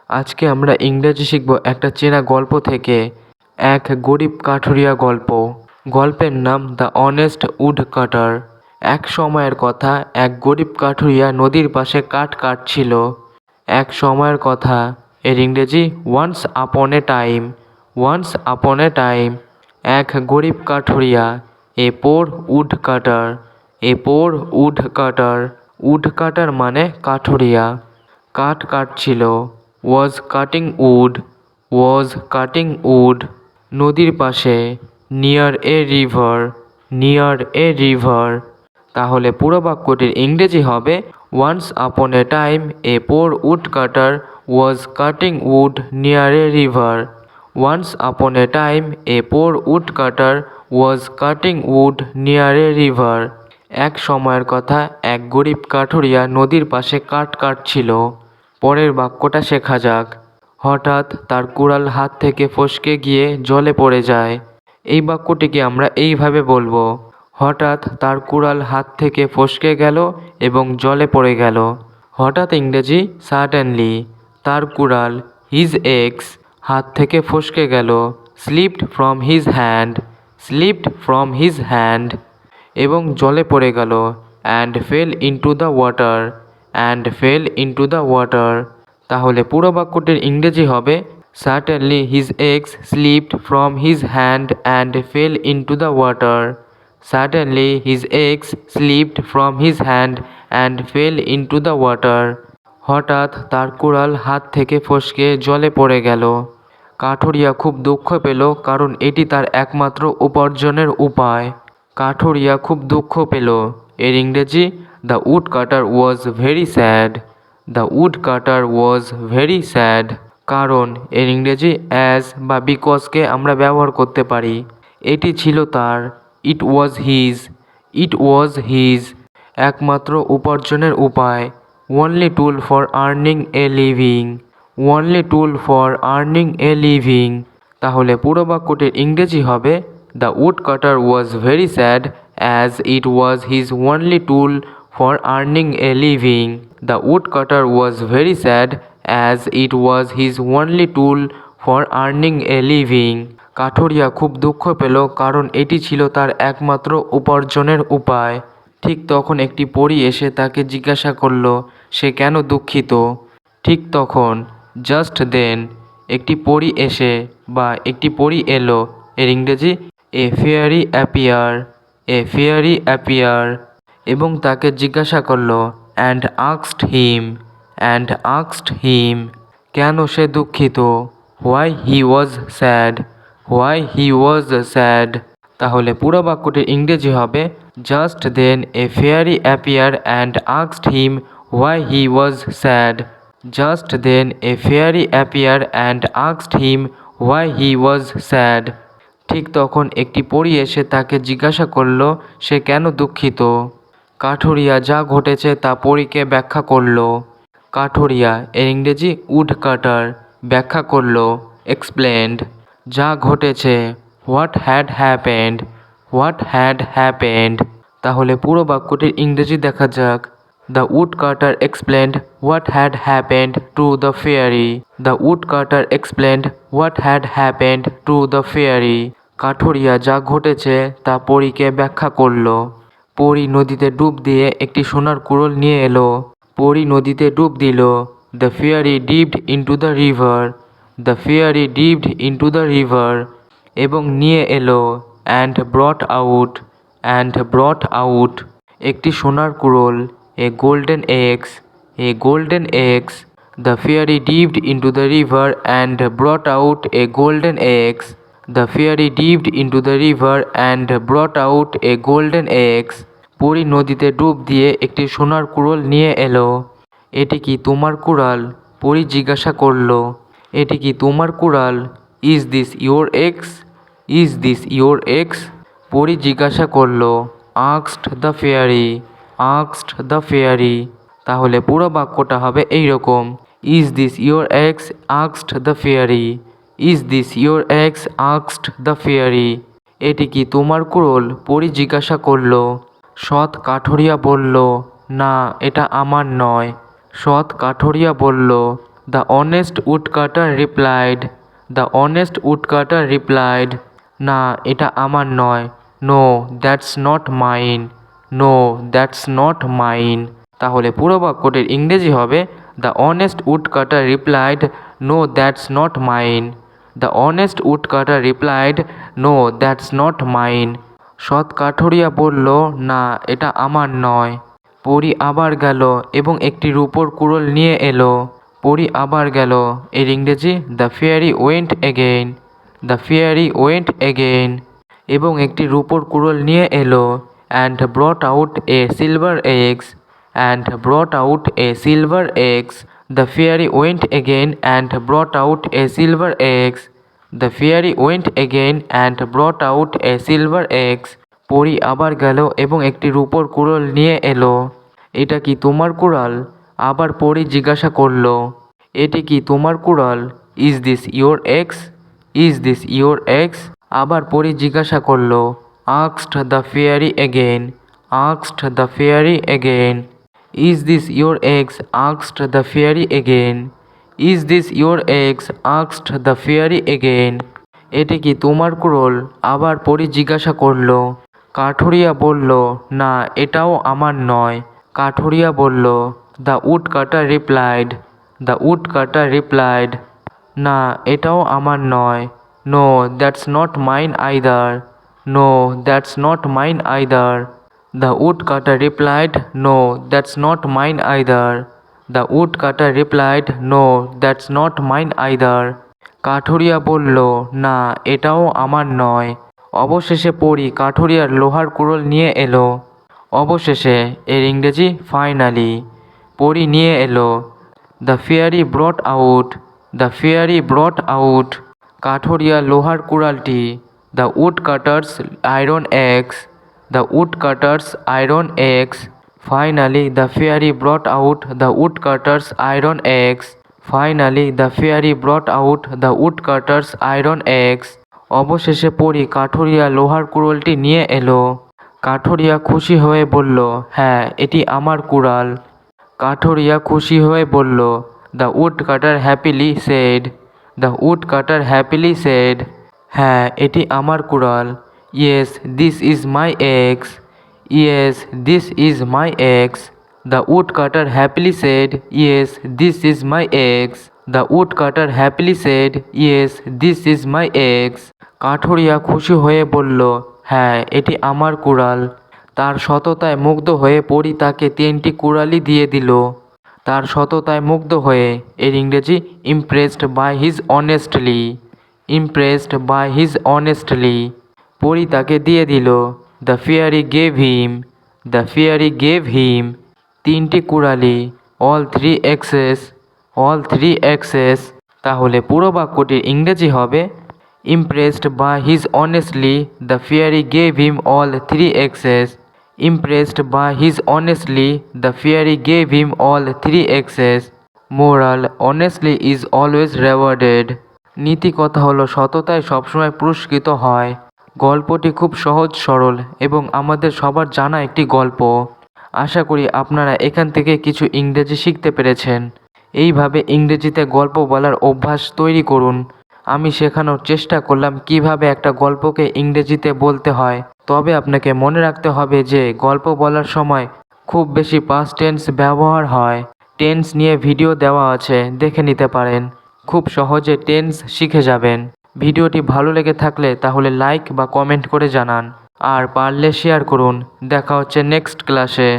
আজকে আমরা ইংরেজি শিখব একটা চেনা গল্প থেকে, এক গরিব কাঠুরিয়া গল্প। গল্পের নাম দ্য অনেস্ট উড কাটার। এক সময়ের কথা, এক গরিব কাঠুরিয়া নদীর পাশে কাঠ কাটছিল। এক সময়ের কথা, এর ইংরেজি once upon a time. Once upon a time. এক গরিব কাঠুরিয়া, a poor woodcutter. A poor woodcutter. Woodcutter মানে কাঠুরিয়া। কাঠ কাটছিল, was cutting wood. Was cutting wood. নদীর পাশে, near a river. Near a river. তাহলে পুরো বাক্যটির ইংরেজি হবে once upon a time a poor would cutter was cutting wood near a river. Once upon a time a poor would cutter was cutting wood near a river. এক সময়ের কথা, এক গরিব কাঠুরিয়া নদীর পাশে কাঠ কাটছিল। পরের বাক্যটা শেখা যাক। হঠাৎ তার কুড়াল হাত থেকে ফসকে গিয়ে জলে পড়ে যায়। এই বাক্যটিকে আমরা এইভাবে বলবো, হঠাৎ তার কুড়াল হাত থেকে ফসকে গেল এবং জলে পড়ে গেল। হঠাৎ ইংরেজি সাডেনলি। তার কুড়াল, হিজ এক্স, হাত থেকে ফসকে গেল। Slipped from his hand. Slipped from his hand. এবং জলে পড়ে গেল। And fail into the water. And fail into the water. তাহলে পুরো বাক্যটির ইংরেজি হবে certainly his x slipped from his hand and fail into the water. Certainly his x slipped from his hand and fail into the water. হঠাৎ তার কুড়াল হাত থেকে ফসকে জলে পড়ে গেল। কাঠুরিয়া খুব দুঃখ পেল, কারণ এটি তার একমাত্র উপার্জনের উপায়। কাঠুরিয়া খুব দুঃখ পেল। এর ইংরেজি the wood cutter was very sad. The wood cutter was very sad. কারণ, এর ইংরেজি অ্যাজ বা বিকজকে আমরা ব্যবহার করতে পারি। এটি ছিল তার, ইট was his. It was his. একমাত্র উপার্জনের উপায়। Only tool for earning a living. Only tool for earning a living. তাহলে পুরো বাক্যটির ইংরেজি হবে the wood cutter was very sad as it was his only tool for earning a living. The wood cutter was very sad as it was his only tool for earning a living. কাঠুরিয়া খুব দুঃখ পেল, কারণ এটি ছিল তার একমাত্র উপার্জনের উপায়। ঠিক তখন একটি পরী এসে তাকে জিজ্ঞাসা করল সে কেন দুঃখিত। ঠিক তখন, জাস্ট দেন, একটি পরী এসে বা একটি পরী এলো। এর ইংরেজি এ ফেয়ারি অ্যাপিয়ার। এ ফেয়ারি অ্যাপিয়ার। এবং তাকে জিজ্ঞাসা করল অ্যান্ড আক্সড হিম। অ্যান্ড আক্সড হিম। কেন সে দুঃখিত। Why he was sad. Why he was sad. তাহলে পুরো বাক্যটির ইংরেজি হবে just then a fairy appear and আক্সড him why he was sad. Just then a fairy appear and আক্সড him why he was sad. ঠিক তখন একটি পরী এসে তাকে জিজ্ঞাসা করল সে কেন দুঃখিত। কাঠুরিয়া যা ঘটেছে তা পরীকে ব্যাখ্যা করল। কাঠুরিয়া, এর ইংরেজি উড কাটার, ব্যাখ্যা করল, এক্সপ্লেন্ড। যা ঘটেছে, what had happened. What had happened. তাহলে পুরো বাক্যটির ইংরেজি দেখা যাক। The wood cutter explained what had happened to the fairy. The wood cutter explained what had happened to the fairy. কাঠুরিয়া যা ঘটেছে তা পরীকে ব্যাখ্যা করল। পরী নদীতে ডুব দিয়ে একটি সোনার কুড়োল নিয়ে এলো। পরী নদীতে ডুব দিল। The fairy dipped into the river. The fairy dipped into the river. এবং নিয়ে এলো, and brought out. And brought out. একটি সোনার কুড়োল, a golden axe. A golden axe. The fairy dipped into the river and brought out a golden axe. The fairy dipped into the river and brought out a golden axe. পরী নদীতে ডুব দিয়ে একটি সোনার কুড়োল নিয়ে এলো। এটি কি তোমার কুড়াল? পরী জিজ্ঞাসা করল। এটি কি তোমার কুড়াল? Is this your axe? Is this your axe? পরী জিজ্ঞাসা করল। আক্সড দ্য ফেয়ারি। আক্সড দ্য ফেয়ারি। তাহলে পুরো বাক্যটা হবে এইরকম, ইজ দিস ইয়োর এক্স আক্সড the fairy. Is this your axe আক্সড দ্য ফেয়ারি। এটি কি তোমার কুড়োল? পরী জিজ্ঞাসা করল। সৎ কাঠুরিয়া বলল, না, এটা আমার নয়। সৎ কাঠুরিয়া বলল, The honest woodcutter replied. The honest woodcutter replied. না, এটা আমার নয়। No, that's not mine. No, that's not mine. তাহলে পুরো বাক্যটির ইংরেজি হবে The honest woodcutter replied, No, that's not mine. The honest woodcutter replied, No, that's not mine. সৎ কাঠুরিয়া বলল, না, এটা আমার নয়। পরী আবার গেল এবং একটি রূপোর কুড়োল নিয়ে এলো। পরী আবার গেল, এর ইংরেজি the fairy went again. The fairy went again. এবং একটি রূপোর কুড়োল নিয়ে এলো and brought out a silver axe. And brought out a silver axe. The fairy went again and brought out a silver axe. The fairy went again and brought out a silver axe. পরী আবার গেল এবং একটি রূপোর কুড়োল নিয়ে এলো। এটা কি তোমার কুড়াল? আবার পরী জিজ্ঞাসা করল, এটি কি তোমার কুড়াল? Is this your axe? Is this your x? আবার পরী জিজ্ঞাসা করল, asked the fairy again. Asked the fairy again. Is this your x? Asked the fairy again. Is this your x? Asked the fairy again. এটি কি তোমার কুড়োল? আবার পরী জিজ্ঞাসা করল। কাঠুরিয়া বলল, না, এটাও আমার নয়। কাঠুরিয়া বলল, the woodcutter replied. The woodcutter replied. না, এটাও আমার নয়। No, that's not mine either. No, that's not mine either. The woodcutter replied, no, that's not mine either. The woodcutter replied, no, that's not mine either. কাঠুরিয়া বলল, না, এটাও আমার নয়। অবশেষে পরী কাঠুরিয়ার লোহার কুড়োল নিয়ে এলো। অবশেষে, এর ইংরেজি ফাইনালি। পরী নিয়ে এলো। The fairy brought out. The fairy brought out. কাঠুরিয়া লোহার কুড়ালটি। The wood cutter's iron axe. The wood cutter's iron axe. Finally the fairy brought out the wood cutter's iron axe. Finally the fairy brought out the wood cutter's iron axe. অবশেষে পরী কাঠুরিয়া লোহার কুড়োলটি নিয়ে এলো। কাঠুরিয়া খুশি হয়ে বলল, হ্যাঁ, এটি আমার কুড়াল। কাঠুরিয়া খুশি হয়ে বলল, the wood cutter happily said. The wood cutter happily said. হ্যাঁ, এটি আমার কুড়াল। Yes, this is my axe. Yes, this is my axe. The wood cutter happily said, yes, this is my axe. The wood cutter happily said, yes, this is my axe. কাঠুরিয়া খুশি হয়ে বলল, হ্যাঁ, এটি আমার কুড়াল। তার সততায় মুগ্ধ হয়ে পরী তাকে 3টি কুড়ালি দিয়ে দিল। তার সততায় মুগ্ধ হয়ে, এর ইংরেজি impressed by his honestly. Impressed by his honestly. পরী তাকে দিয়ে দিল। The fairy gave him. The fairy gave him. 3টি কুড়ালি। All 3 axes. All 3 axes. তাহলে পুরো বাক্যটির ইংরেজি হবে, Impressed by his honesty, the fairy gave him all 3 axes. Impressed by his honesty, the fairy gave him all 3 axes. Moral: honestly is always rewarded. নীতি কথা হলো সততায় সবসময় পুরস্কৃত হয়। গল্পটি খুব সহজ সরল এবং আমাদের সবার জানা একটি গল্প। আশা করি আপনারা এখান থেকে কিছু ইংরেজি শিখতে পেরেছেন। এইভাবে ইংরেজিতে গল্প বলার অভ্যাস তৈরি করুন। আমি শেখানোর চেষ্টা করলাম কিভাবে একটা গল্পকে ইংরেজিতে বলতে হয়। তবে আপনাকে মনে রাখতে হবে যে গল্প বলার সময় খুব বেশি পাস্ট টেন্স ব্যবহার হয়। টেন্স নিয়ে ভিডিও দেওয়া আছে, দেখে নিতে পারেন। খুব সহজে টেন্স শিখে যাবেন। ভিডিওটি ভালো লেগে থাকলে তাহলে লাইক বা কমেন্ট করে জানান। আর পারলে শেয়ার করুন। দেখা হচ্ছে নেক্সট ক্লাসে।